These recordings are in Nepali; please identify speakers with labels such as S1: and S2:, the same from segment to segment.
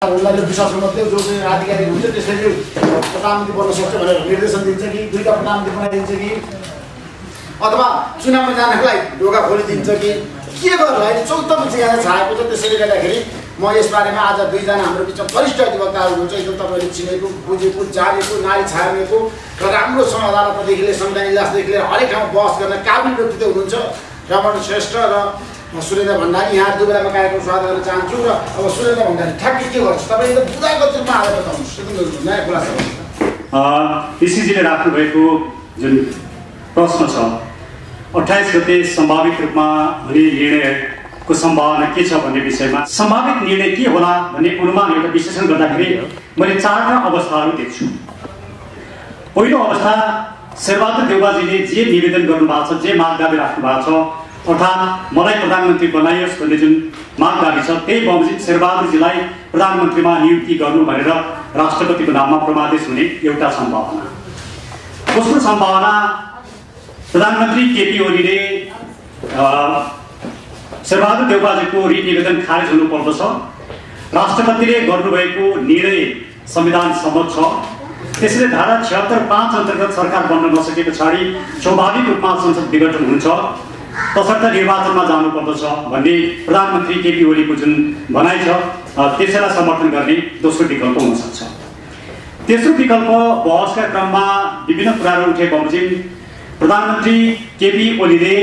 S1: उनलाई विश्वासको मध्ये जो चाहिँ आधिकारिक हुन्छ त्यसले प्रधानमन्त्री बन्न सक्छ भनेर निर्देशन दिन्छ कि दुईटा प्रधानमन्त्री बनाइदिन्छ कि अथवा चुनावमा जानको लागि ढोका खोलिदिन्छ कि के गर्ला अहिले चौधमा चाहिँ यहाँ छाएको छ। त्यसैले गर्दाखेरि म यसबारेमा आज दुईजना हाम्रो बिचमा वरिष्ठ अधिवक्ताहरू हुनुहुन्छ, एकदम तपाईँले चिनेको बुझेको जानेको नारी छानेको र राम्रोसँग अदालतदेखि लिएर संविधान इजलासदेखि लिएर हरेक ठाउँमा बहस गर्न काबिल व्यक्तित्व हुनुहुन्छ रमण श्रेष्ठ र सुरेन्द्र भण्डारी। यहाँ दुवैमा कार्यक्रम स्वागत गर्न चाहन्छु। र अब सुरेन्द्र भण्डारी ठ्याक्कै के गर्छ तपाईँ एकदम बुझाएको रूपमा आएर बताउनुहोस्, एकदम नयाँ खुलासा।
S2: पिसिजीले राख्नुभएको जुन प्रश्न छ 28 गते सम्भावित रूपमा हुने निर्णयको सम्भावना के छ भन्ने विषयमा सम्भावित निर्णय के होला भन्ने अनुमान एउटा विश्लेषण गर्दाखेरि मैले 4टा अवस्थाहरू देख्छु। पहिलो अवस्था शेरबहादुर देउवाजीले जे निवेदन गर्नुभएको छ, जे माग दाबी राख्नु भएको छ, अर्थात् मलाई प्रधानमन्त्री बनाइयोस् भन्ने जुन माग दाबी छ, त्यही बमोजिम शेरबहादुरजीलाई प्रधानमन्त्रीमा नियुक्ति गर्नु भनेर राष्ट्रपतिको नाममा प्रमादेश हुने एउटा सम्भावना। दोस्रो सम्भावना प्रधानमन्त्री केपी ओलीले शेरबहादुर देउवाजीको रिट निवेदन खारेज हुनुपर्दछ। राष्ट्रपतिले गर्नुभएको निर्णय संविधान सम्मत छ, त्यसैले धारा 76(5) अन्तर्गत सरकार बन्न नसके पछाडि स्वाभाविक रूपमा संसद विघटन हुन्छ, तसर्थ निर्वाचनमा जानुपर्दछ भन्ने प्रधानमन्त्री केपी ओलीको जुन भनाइ छ त्यसैलाई समर्थन गर्ने दोस्रो विकल्प हुन सक्छ। तेस्रो विकल्प बहसका क्रममा विभिन्न कुराहरू उठे बमोजिम प्रधानमन्त्री केपी ओलीले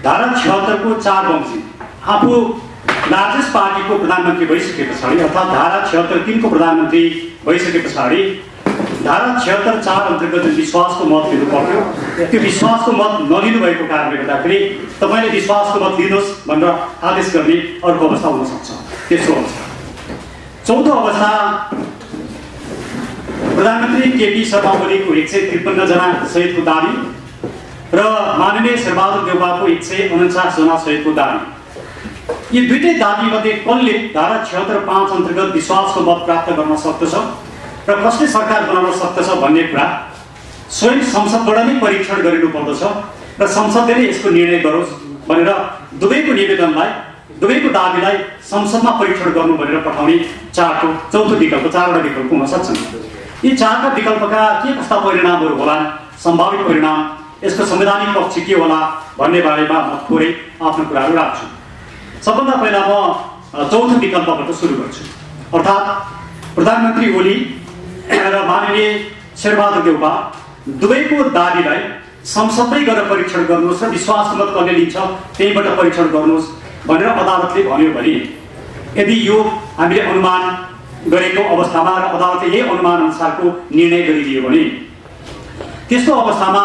S2: धारा 76 को 4 बमोजिम आफू लार्जेस्ट पार्टीको प्रधानमन्त्री भइसके पछाडि अर्थात् धारा 76(3) को प्रधानमन्त्री भइसके पछाडि धारा 76(4) अन्तर्गत जुन विश्वासको मत लिनु पर्यो त्यो विश्वासको मत नलिनु भएको कारणले गर्दाखेरि तपाईँले विश्वासको मत लिनुहोस् भनेर आदेश गर्ने अर्को अवस्था हुन सक्छ। तेस्रो अवस्था। चौथो अवस्था प्रधानमन्त्री केपी शर्मा ओलीको 153 जना शहीदको दाबी र माननीय शेरबहादुर देउवाको 149 जना शहीदको दाबी। यी दुईटै दाबीमध्ये कसले धारा 76(5) अन्तर्गत विश्वासको मत प्राप्त गर्न सक्दछ र कसले सरकार बनाउन सक्दछ भन्ने कुरा स्वयं संसदबाट नै परीक्षण गरिनु पर्दछ र संसदले नै यसको निर्णय गरोस् भनेर दुवैको निवेदनलाई दुवैको दाबीलाई संसदमा परीक्षण गर्नु भनेर पठाउने चौथो विकल्प 4वटा विकल्प हुन सक्छन्। यी 4टा विकल्पका के कस्ता परिणामहरू होला, सम्भावित परिणाम, यसको संवैधानिक पक्ष के होला भन्ने बारेमा म थोरै आफ्नो कुराहरू राख्छु। सबभन्दा पहिला म चौथो विकल्पबाट सुरु गर्छु, अर्थात् प्रधानमन्त्री ओली र माननीय शेरबहादुर देउवा दुवैको दाबीलाई संसदमै गएर परीक्षण गर्नुहोस् र विश्वासको मत कसले लिन्छ त्यहीबाट परीक्षण गर्नुहोस् भनेर अदालतले भन्यो भने यदि यो हामीले अनुमान गरेको अवस्थामा र अदालतले यही अनुमान अनुसारको निर्णय गरिदियो भने त्यस्तो अवस्थामा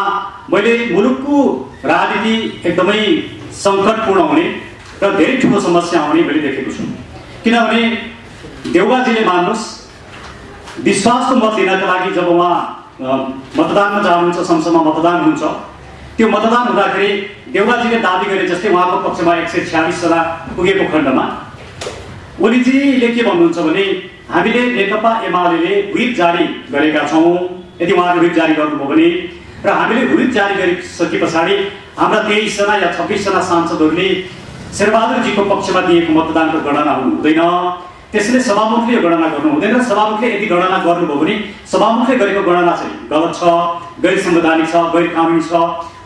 S2: मैले मुलुकको राजनीति एकदमै सङ्कटपूर्ण हुने र धेरै ठुलो समस्या आउने मैले देखेको छु। किनभने देउवाजीले मान्नुहोस् विश्वासको मत लिनका लागि जब उहाँ मतदानमा जानुहुन्छ, संसदमा मतदान हुन्छ, त्यो मतदान हुँदाखेरि देउवाजीले दाबी गरे जस्तै उहाँको पक्षमा 146 जना पुगेको खण्डमा ओलीजीले के भन्नुहुन्छ भने हामीले नेकपा एमाले व्हिप जारी गरेका छौँ, यदि उहाँले व्हिप जारी गर्नुभयो भने र हामीले व्हिप जारी गरिसके पछाडि हाम्रा 23 जना या 26 जना सांसदहरूले शेरबहादुरजीको पक्षमा दिएको मतदानको गणना हुनु हुँदैन, त्यसैले सभामुखले गणना गर्नु हुँदैन। सभामुखले यदि गणना गर्नुभयो भने सभामुखले गरेको गणना चाहिँ गलत छ, गैर संवैधानिक छ, गैर कानुनी छ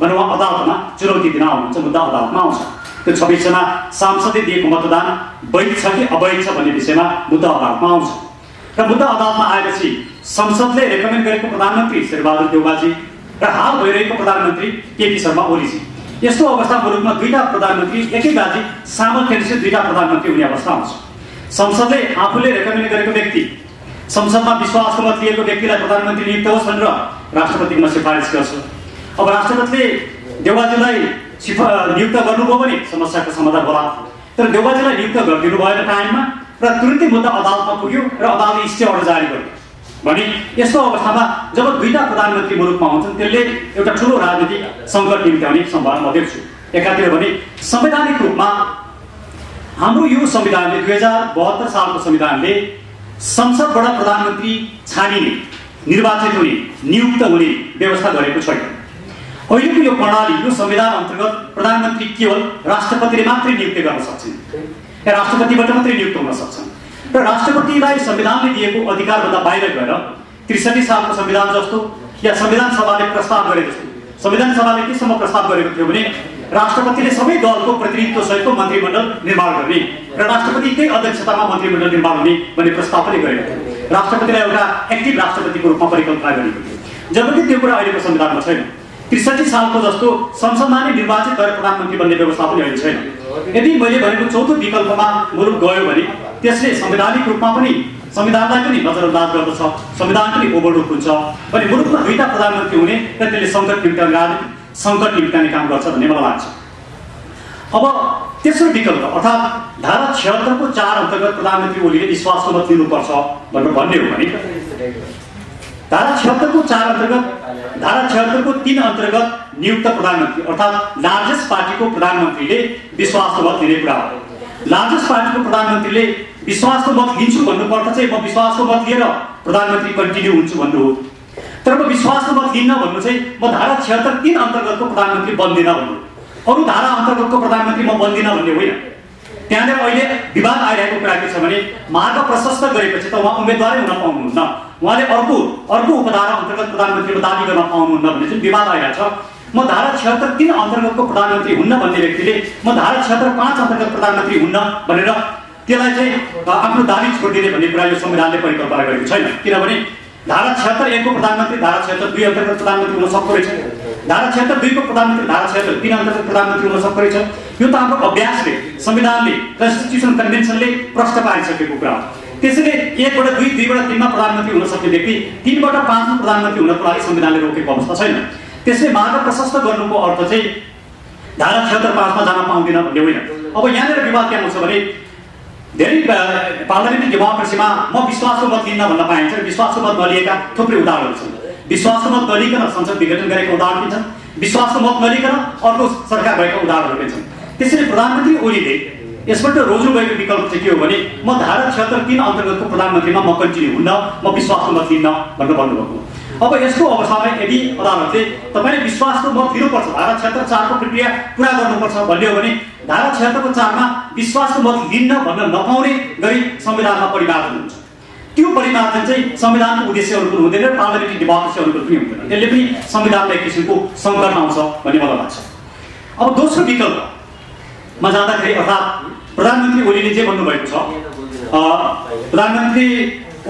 S2: भनेर उहाँ अदालतमा चुनौती दिन आउनुहुन्छ, मुद्दा अदालतमा आउँछ। त्यो 26 जना सांसदले दिएको मतदान वैध छ कि अवैध छ भन्ने विषयमा मुद्दा अदालतमा आउँछ र मुद्दा अदालतमा आएपछि संसदले रेकमेन्ड गरेको प्रधानमन्त्री शेरबहादुर देउवाजी र हाल भइरहेको प्रधानमन्त्री केपी शर्मा ओलीजी, यस्तो अवस्था मुलुकमा दुईटा प्रधानमन्त्री एकैबाजी सामर्थ्यले दुईटा प्रधानमन्त्री हुने अवस्था आउँछ। संसदले आफूले रेकमेन्ड गरेको व्यक्ति, संसदमा विश्वासको मत लिएको व्यक्तिलाई प्रधानमन्त्री नियुक्त होस् भनेर राष्ट्रपतिमा सिफारिस गर्छ। अब राष्ट्रपतिले देउवाजीलाई नियुक्त गर्नुभयो भने समस्याको समाधान होला, तर देउवाजीलाई नियुक्त गरिदिनु भएन टाइममा र तुरुन्तै मुद्दा अदालतमा पुग्यो र अदालतले स्टे अर्डर जारी गर्यो भने यस्तो अवस्थामा जब दुईटा प्रधानमन्त्री मुलुकमा हुन्छन् त्यसले एउटा ठुलो राजनीतिक सङ्कट निम्त्याउने सम्भावना म देख्छु। एकातिर भने संवैधानिक रूपमा हाम्रो यो संविधानले 2072 सालको संविधानले संसदबाट प्रधानमन्त्री छानिने, निर्वाचित हुने, नियुक्त हुने व्यवस्था गरेको छैन। अहिलेको यो प्रणाली, यो संविधान अन्तर्गत प्रधानमन्त्री केवल राष्ट्रपतिले मात्रै नियुक्त गर्न सक्छन्, राष्ट्रपतिबाट मात्रै नियुक्त हुन सक्छन्। र राष्ट्रपतिलाई संविधानले दिएको अधिकारभन्दा बाहिर गएर 63 सालको संविधान जस्तो या संविधान सभाले प्रस्ताव गरे जस्तो संविधान सभाले केसम्म प्रस्ताव गरेको थियो भने राष्ट्रपतिले सबै दलको प्रतिनिधित्व सहितको मन्त्रीमण्डल निर्माण गर्ने र राष्ट्रपतिकै अध्यक्षतामा मन्त्रीमण्डल निर्माण हुने भन्ने प्रस्ताव पनि गरेको थियो। राष्ट्रपतिलाई एउटा एक्टिभ राष्ट्रपतिको रूपमा परिकल्पना गरिएको थियो, जबकि त्यो कुरा अहिलेको संविधानमा छैन। 63 सालको जस्तो संसदमा नै निर्वाचित गरेर प्रधानमन्त्री बन्ने व्यवस्था पनि अहिले छैन। यदि मैले भनेको चौथो विकल्पमा मुलुक गयो भने त्यसले संवैधानिक रूपमा पनि संविधानलाई पनि नजरअन्दाज गर्दछ, संविधान पनि ओभरलुक हुन्छ भने मुलुकमा दुईटा प्रधानमन्त्री हुने र त्यसले सङ्कट निम्त्याउने काम गर्छ भन्ने मलाई लाग्छ। अब तेस्रो विकल्प अर्थात् धारा 76 को 4 अन्तर्गत प्रधानमन्त्री ओलीले विश्वासको मत लिनुपर्छ भन्ने हो भने धारा 76 को 4 अन्तर्गत धारा 76 को 3 अन्तर्गत नियुक्त प्रधानमन्त्री अर्थात् लार्जेस्ट पार्टीको प्रधानमन्त्रीले विश्वासको मत लिने कुरा हो। लार्जेस्ट पार्टीको प्रधानमन्त्रीले विश्वासको मत लिन्छु भन्नुपर्छ चाहिँ म विश्वासको मत लिएर प्रधानमन्त्री कन्टिन्यू हुन्छु भन्नु हो। तर म विश्वासको मत लिन्न भन्नु चाहिँ म धारा 76 3 अन्तर्गतको प्रधानमन्त्री बन्दिन भन्नु, अरू धारा अन्तर्गतको प्रधानमन्त्री म बन्दिन भन्ने होइन। त्यहाँनिर अहिले विवाद आइरहेको कुरा के छ भने मार्ग प्रशस्त गरेपछि त उहाँ उम्मेदवारै हुन पाउनुहुन्न, उहाँले अर्को उपधारा अन्तर्गत प्रधानमन्त्रीको दाबी गर्न पाउनुहुन्न भन्ने जुन विवाद आइरहेको छ। म धारा 76 3 अन्तर्गतको प्रधानमन्त्री हुन्न भन्ने व्यक्तिले म धारा 76 5 अन्तर्गत प्रधानमन्त्री हुन्न भनेर त्यसलाई चाहिँ आफ्नो दाबी छोडिदिने भन्ने कुरा यो संविधानले परिकल्पना गरेको छैन। किनभने धारा 76 1 को प्रधानमन्त्री धारा 76 2 अन्तर्गत प्रधानमन्त्री हुन सक्दो रहेछ, धारा 76 2 को प्रधानमन्त्री धारा 76 3 अन्तर्गत प्रधानमन्त्री हुन सक्दो रहेछ। यो त हाम्रो अभ्यासले संविधानले कन्स्टिट्युसन कन्भेन्सनले प्रश्न पारिसकेको कुरा हो। त्यसैले 1 बाट 2 2 बाट 3 मा प्रधानमन्त्री हुन सक्ने व्यक्ति 3 बाट 5 मा प्रधानमन्त्री हुनको लागि संविधानले रोकेको अवस्था छैन। त्यसैले मार्ग प्रशस्त गर्नुको अर्थ चाहिँ धारा 76 5 मा जान पाउँदैन भन्ने होइन। अब यहाँनिर विवाद के आउँछ भने धेरै पार्लियामेन्ट्री डेमोक्रेसीमा म विश्वासको मत लिन्न भन्न पाइन्छ, विश्वासको मत नलिएका थुप्रै उदाहरणहरू छन्। विश्वासको मत नलिकन संसद विघटन गरेका उदाहरण पनि छन्, विश्वासको मत नलिकन अर्को सरकार भएका उदाहरणहरू पनि छन्। त्यसैले प्रधानमन्त्री ओलीले यसबाट रोज्नु गएको विकल्प चाहिँ के हो भने म धारा 76 3 अन्तर्गतको प्रधानमन्त्रीमा म कन्टिन्यू हुन्न, म विश्वासको मत लिन्न भनेर भन्नुभएको। अब यसको अवस्थामा यदि अदालतले तपाईले विश्वासको मत लिनुपर्छ, धारा 76 4 को प्रक्रिया पूरा गर्नुपर्छ भन्ने हो भने धारा 76 को 4 मा विश्वासको मत लिन्न भन्न नपाउने गरी संविधानमा परिमार्जन हुन्छ। त्यो परिमार्जन चाहिँ संविधानको उद्देश्य अनुकूल हुँदैन, पार्लियामेन्ट्री डेमोक्रेसी अनुकूल पनि हुँदैन। त्यसले पनि संविधानमा एक किसिमको सङ्कट आउँछ भन्ने मलाई लाग्छ। अब दोस्रो विकल्पमा जाँदाखेरि अर्थात् प्रधानमन्त्री ओलीले जे भन्नुभएको छ, प्रधानमन्त्री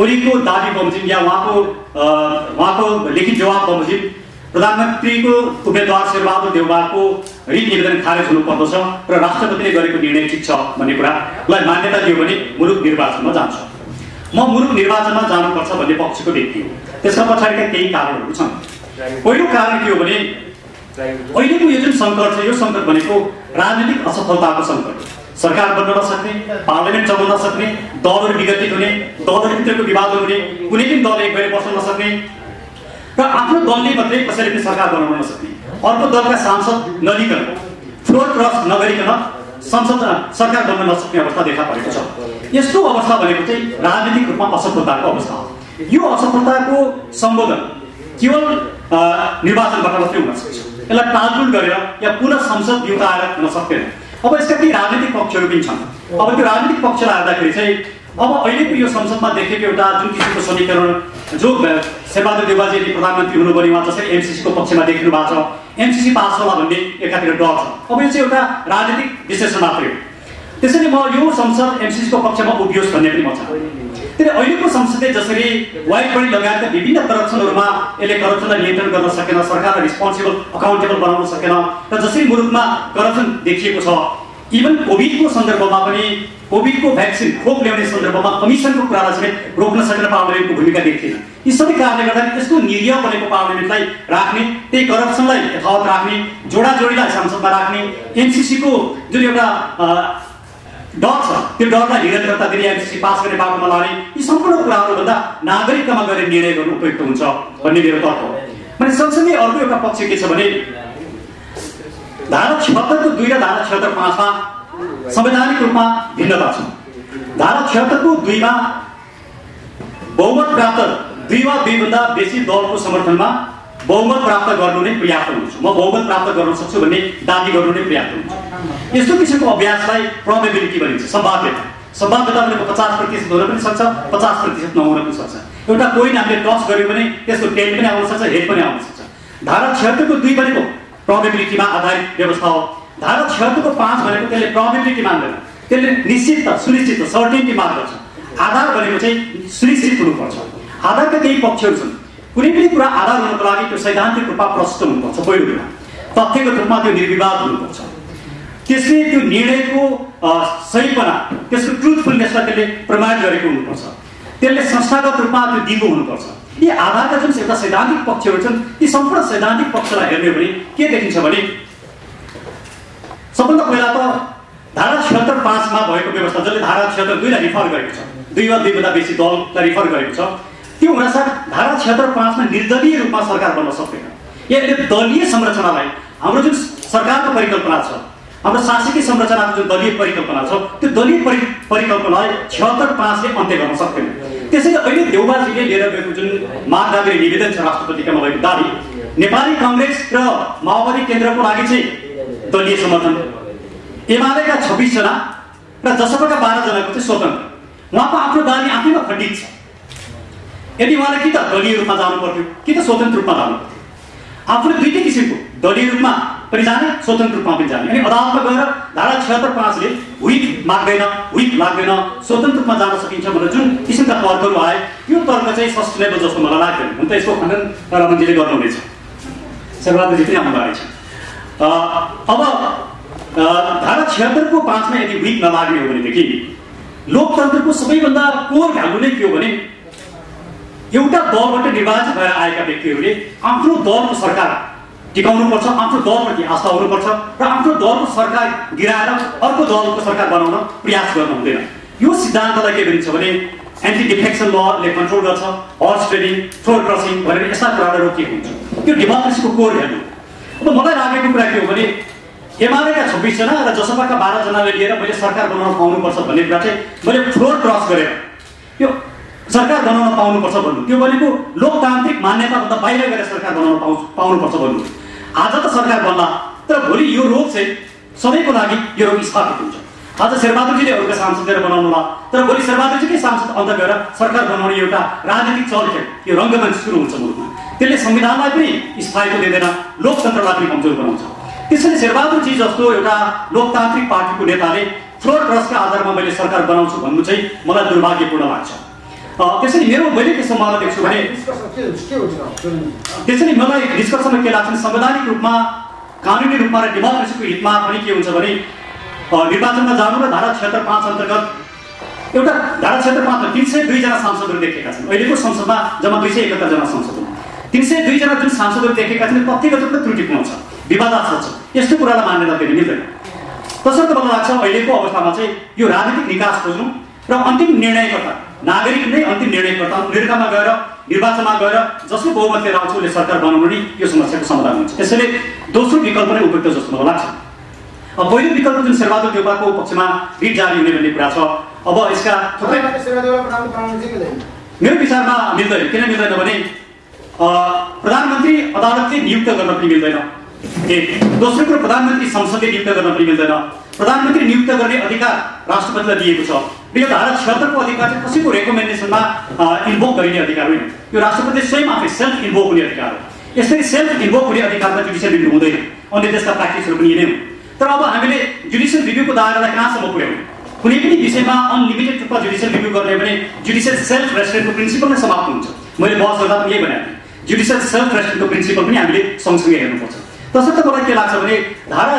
S2: ओलीको दाबी बमोजिम या उहाँको लिखित जवाब बमोजिम प्रधानमन्त्रीको उम्मेदवार शेरबहादुर देउवाको रिट निवेदन खारेज हुनुपर्दछ र राष्ट्रपतिले गरेको निर्णय ठिक छ भन्ने कुरालाई मान्यता दियो भने मुलुक निर्वाचनमा जान्छ। म मुलुक निर्वाचनमा जानुपर्छ भन्ने पक्षको व्यक्ति हो। त्यसका पछाडिका केही कारणहरू छन्। पहिलो कारण के हो भने अहिलेको यो जुन सङ्कट छ, यो सङ्कट भनेको राजनीतिक असफलताको सङ्कट हो। सरकार बन्न नसक्ने, पार्लियामेन्ट चलाउन नसक्ने, दलहरू विघटित हुने, दलहरूभित्रको विवादहरू हुने, कुनै पनि दल एक भएर बस्न नसक्ने र आफ्नो दलले मात्रै कसैले पनि सरकार बनाउन नसक्ने, अर्को दलका सांसद नलिकन फ्लोर क्रस नगरिकन सरकार बन्न नसक्ने अवस्था देखा परेको छ। यस्तो अवस्था भनेको चाहिँ राजनीतिक रूपमा असफलताको अवस्था हो। यो असफलताको सम्बोधन केवल निर्वाचनबाट मात्रै हुन सक्छ, यसलाई टालटुल गरेर या पुनः संसद बिउताएर हुन सक्दैन। अब यसका केही राजनीतिक पक्षहरू पनि छन्। अब त्यो राजनीतिक पक्षलाई हेर्दाखेरि चाहिँ अब अहिलेको यो संसदमा देखेको एउटा जुन किसिमको समीकरण जो शेरबहादुर देउवाजी यदि प्रधानमन्त्री हुनुभयो उहाँ जसरी एमसीसीको पक्षमा देखिनु भएको छ, एमसीसी पास होला भन्ने एकातिर डर छ। अब यो चाहिँ एउटा राजनीतिक विश्लेषण मात्रै हो। त्यसैले म यो संसद एमसीसीको पक्षमा उभियोस् भन्ने पनि म चाहन्छु। त्यसैले अहिलेको संसदले जसरी वाइड बडी लगायतका विभिन्न करप्सनहरूमा यसले करप्सनलाई नियन्त्रण गर्न सकेन, सरकारलाई रिस्पोन्सिबल अकाउन्टेबल बनाउन सकेन र जसरी मुलुकमा करप्सन देखिएको छ, इभन कोभिडको सन्दर्भमा पनि कोभिडको भ्याक्सिन खोप ल्याउने सन्दर्भमा कमिसनको कुरालाई समेत रोक्न सकेन पार्लियामेन्टको भूमिका देखिएन। यी सबै कारणले गर्दा यस्तो निरीह बनेको पार्लियामेन्टलाई राख्ने, त्यही करप्सनलाई यथावत राख्ने, जोडाजोडीलाई संसदमा राख्ने, एमसीसीको जुन एउटा डर छ त्यो डरलाई निरन्तरता दिने, एमसीसी पास गर्ने बाटोमा लाने, यी सम्पूर्ण कुराहरूभन्दा नागरिकतामा गएर निर्णय गर्नु उपयुक्त हुन्छ भन्ने मेरो तर्क हो। भने सँगसँगै अर्को एउटा पक्ष के छ भने धारा 76 को 2 र धारा 76 5 मा संवैधानिक रूपमा भिन्नता छ। धारा 76 को 2 मा बहुमत प्राप्त 2 वा 2 भन्दा बेसी दलको समर्थनमा बहुमत प्राप्त गर्नु नै पर्याप्त हुन्छ। म बहुमत प्राप्त गर्न सक्छु भन्ने दाबी गर्नु नै पर्याप्त हुन्छ। यस्तो किसिमको अभ्यासलाई प्रोबेबिलिटी भनिन्छ, सम्भाव्यता। सम्भाव्यता भनेको 50% हुन पनि सक्छ, 50% नहुन पनि सक्छ। एउटा कोइन हामीले टस गर्यो भने त्यसको टेल पनि आउन सक्छ, हेड पनि आउन सक्छ। धारा 76 को 2 भनेको प्रोबेबिलिटीमा आधारित व्यवस्था हो। धारा 76 को 5 भनेको त्यसले प्रोबेबिलिटी मान्दैन, त्यसले निश्चितता, सुनिश्चितता, सर्टेनिटी माग्दछ। आधार भनेको चाहिँ सुनिश्चित हुनुपर्छ। आधारका केही पक्षहरू छन्। कुनै पनि कुरा आधार हुनको लागि त्यो सैद्धान्तिक रूपमा प्रष्ट हुनुपर्छ। पहिलो कुरा तथ्यगत रूपमा त्यो निर्विवाद हुनुपर्छ। त्यसले त्यो निर्णयको सहीपना, त्यसको ट्रुथफुलनेसलाई त्यसले प्रमाण गरेको हुनुपर्छ। त्यसले संस्थागत रूपमा त्यो दिगो हुनुपर्छ। यी आधारका जुन एउटा सैद्धान्तिक पक्षहरू छन्, ती सम्पूर्ण सैद्धान्तिक पक्षलाई हेर्ने हो भने के देखिन्छ भने सबभन्दा पहिला त धारा 76(5) मा भएको व्यवस्था, जसले धारा 76(2) लाई रिफर गरेको छ, 2 वा 2 भन्दा बेसी दललाई रिफर गरेको छ, त्यो हुनासाथ धारा 76(5) मा निर्दलीय रूपमा सरकार बन्न सक्दैन। यसले दलीय संरचनालाई, हाम्रो जुन सरकारको परिकल्पना छ, हाम्रो शासकीय संरचनाको जुन दलीय परिकल्पना छ, त्यो दलीय परिकल्पनालाई 76(5) ले अन्त्य गर्न सक्दैन। त्यसैले अहिले देउबाजीले लिएर गएको जुन मागदाबी निवेदन छ राष्ट्रपतिका भएको दाबी, नेपाली कांग्रेस र माओवादी केन्द्रको लागि चाहिँ दलीय समर्थन, एमालेका 26 जना र जसपाका 12 जनाको चाहिँ स्वतन्त्र। उहाँको आफ्नो दाबी आफैमा खण्डित छ। यदि उहाँले कि त दलीय रूपमा जानु पर्थ्यो कि त स्वतन्त्र रूपमा जानु पर्थ्यो। आफूले दुईटै किसिमको दलीय रूपमा पनि जाने, स्वतन्त्र रूपमा पनि जाने। अनि अदालतमा गएर धारा 76(5) ले हुइक माग्दैन, हुइक लाग्दैन, स्वतन्त्र रूपमा जान सकिन्छ भनेर जुन किसिमका तर्कहरू आए, यो तर्क चाहिँ सस्टेनेबल जस्तो मलाई लाग्दैन। हुन त यसको खण्डन रमनजीले गर्नुहुनेछ, शेरबहादुरजी पनि आउनु भएको छ। अब धारा 76 को 5 मा यदि हुइक नलाग्ने हो भनेदेखि लोकतन्त्रको सबैभन्दा कोर भ्यालु नै के हो भने एउटा दलबाट निर्वाचित भएर आएका व्यक्तिहरूले आफ्नो दलको सरकार टिकाउनुपर्छ, आफ्नो दलप्रति आस्था हुनुपर्छ र आफ्नो दलको सरकार गिराएर अर्को दलको सरकार बनाउन प्रयास गर्नु हुँदैन। यो सिद्धान्तलाई के भनिन्छ भने एन्टी डिफेक्सन लले कन्ट्रोल गर्छ, हर्स ट्रेडिङ, थ्रोट क्रसिङ भनेर यस्ता कुराहरू रोकिएको हुन्छ। त्यो डेमोक्रेसीको कोर भ्यालु। अब मलाई लागेको कुरा के हो भने एमालेका 26 जना र जसपाका 12 जनाले लिएर मैले सरकार बनाउन पाउनुपर्छ भन्ने कुरा चाहिँ मैले थ्रोट क्रस गरेर यो सरकार बनाउन पाउनुपर्छ भन्नु, त्यो भनेको लोकतान्त्रिक मान्यताभन्दा बाहिर गएर सरकार बनाउन पाउनुपर्छ भन्नु। आज त सरकार बन्ला, तर भोलि यो रोग चाहिँ सबैको लागि यो रोग स्थापित हुन्छ। आज शेरबहादुरजीले अरूका सांसद लिएर बनाउनु होला, तर भोलि शेरबहादुरजीकै सांसद अन्त गएर सरकार बनाउने एउटा राजनीतिक चलखेल, यो रङ्गमञ्च सुरु हुन्छ मुलुकमा। त्यसले संविधानलाई पनि स्थायित्व दिँदैन, लोकतन्त्रलाई पनि कमजोर बनाउँछ। त्यसैले शेरबहादुरजी जस्तो एउटा लोकतान्त्रिक पार्टीको नेताले थ्रोट क्रसका आधारमा मैले सरकार बनाउँछु भन्नु चाहिँ मलाई दुर्भाग्यपूर्ण लाग्छ। त्यसैले मैले के सम्भावना देख्छु भने त्यसैले मलाई निष्कर्षमा के लाग्छ भने संवैधानिक रूपमा, कानुनी रूपमा र डेमोक्रेसीको हितमा पनि के हुन्छ भने निर्वाचनमा जानु र धारा 76(5) अन्तर्गत एउटा धारा 76(5) मा 302 जना सांसदहरू देखेका छन्। अहिलेको संसदमा जम्मा 271 जना सांसद हुन्। 302 जना जुन सांसदहरू देखेका छन् तथ्यगत रूपमा त्रुटिपूर्ण छ, विवादास्पद छ। यस्तो कुरालाई मान्यता दिन मिल्दैन। तसर्थ मलाई लाग्छ अहिलेको अवस्थामा चाहिँ यो राजनीतिक निकास खोज्नु र अन्तिम निर्णयकर्ता नागरिक नै अन्तिम निर्णयकर्ता अमेरिकामा गएर निर्वाचनमा गएर जसले बहुमत लिएर आउँछ उसले सरकार बनाउनु नै यो समस्याको समाधान हुन्छ। त्यसैले दोस्रो विकल्प नै उपयुक्त जस्तो मलाई लाग्छ। अब पहिलो विकल्प जुन शेरबहादुर देउवाको पक्षमा रिट जारी हुने भन्ने कुरा छ, अब यसका मेरो विचारमा मिल्दैन। किन मिल्दैन भने प्रधानमन्त्री अदालतले नियुक्त गर्न पनि मिल्दैन। दोस्रो कुरो प्रधानमन्त्री संसदले नियुक्त गर्न पनि मिल्दैन। प्रधानमन्त्री नियुक्त गर्ने अधिकार राष्ट्रपतिलाई दिएको छ र यो धारा 76 को अधिकार चाहिँ कसैको रेकमेन्डेसनमा इन्भोक गरिने अधिकार होइन। यो राष्ट्रपतिले स्वयं आफै सेल्फ इन्भोक हुने अधिकार हो। यसरी सेल्फ इन्भोक हुने अधिकारमा जुडिसियल रिभ्यू हुँदैन। अन्य देशका प्र्याक्टिसहरू पनि यिनै हुन्। तर अब हामीले जुडिसियल रिभ्यूको दायरालाई कहाँसम्म पुर्याउने? कुनै पनि विषयमा अनलिमिटेड रूपमा जुडिसियल रिभ्यू गर्ने भने जुडिसियल सेल्फ रेस्ट्रेन्टको प्रिन्सिपल नै समाप्त हुन्छ। मैले बहस गर्दा पनि यही भनेको थिएँ, जुडिसियल सेल्फ रेस्ट्रेन्टको प्रिन्सिपल पनि हामीले सँगसँगै हेर्नुपर्छ। तसर्थ मलाई के लाग्छ भने धारा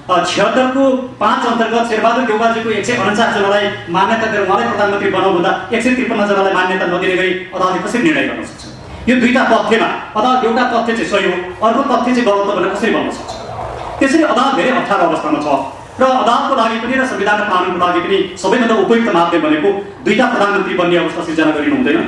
S2: 76 को 5 अन्तर्गत शेरबहादुर देउवाजीको 149 जनालाई मान्यता दिएर उहाँलाई प्रधानमन्त्री बनाउनु भन्दा 153 जनालाई मान्यता नदिने गरी अदालतले कसरी निर्णय गर्न सक्छ? यो दुईटा तथ्यमा अदालत एउटा तथ्य चाहिँ सही हो, अर्को तथ्य चाहिँ गलत हो भनेर कसरी भन्न सक्छ? त्यसैले अदालत धेरै अप्ठ्यारो अवस्थामा छ र अदालतको लागि पनि र संविधान र कानुनको लागि पनि सबैभन्दा उपयुक्त माध्यम भनेको दुईटा प्रधानमन्त्री बन्ने अवस्था सिर्जना गरिनु हुँदैन,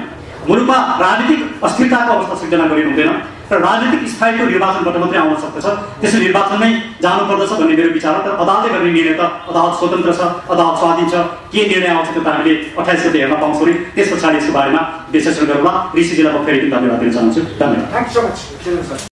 S2: मुलुकमा राजनीतिक अस्थिरताको अवस्था सिर्जना गरिनु हुँदैन र राजनीतिक स्थायीको निर्वाचनबाट मात्रै आउन सक्दछ। त्यसै निर्वाचनमै जानुपर्दछ भन्ने मेरो विचार हो। तर अदालतले गर्ने निर्णय त अदालत स्वतन्त्र छ, अदालत स्वाधीन छ। के निर्णय आउँछ त्यो त हामीले 28 गते हेर्न पाउँछौँ नि। त्यस पछाडि यसको बारेमा विश्लेषण गरौँला। ऋषिजीलाई म फेरि धन्यवाद दिन चाहन्छु। धन्यवाद।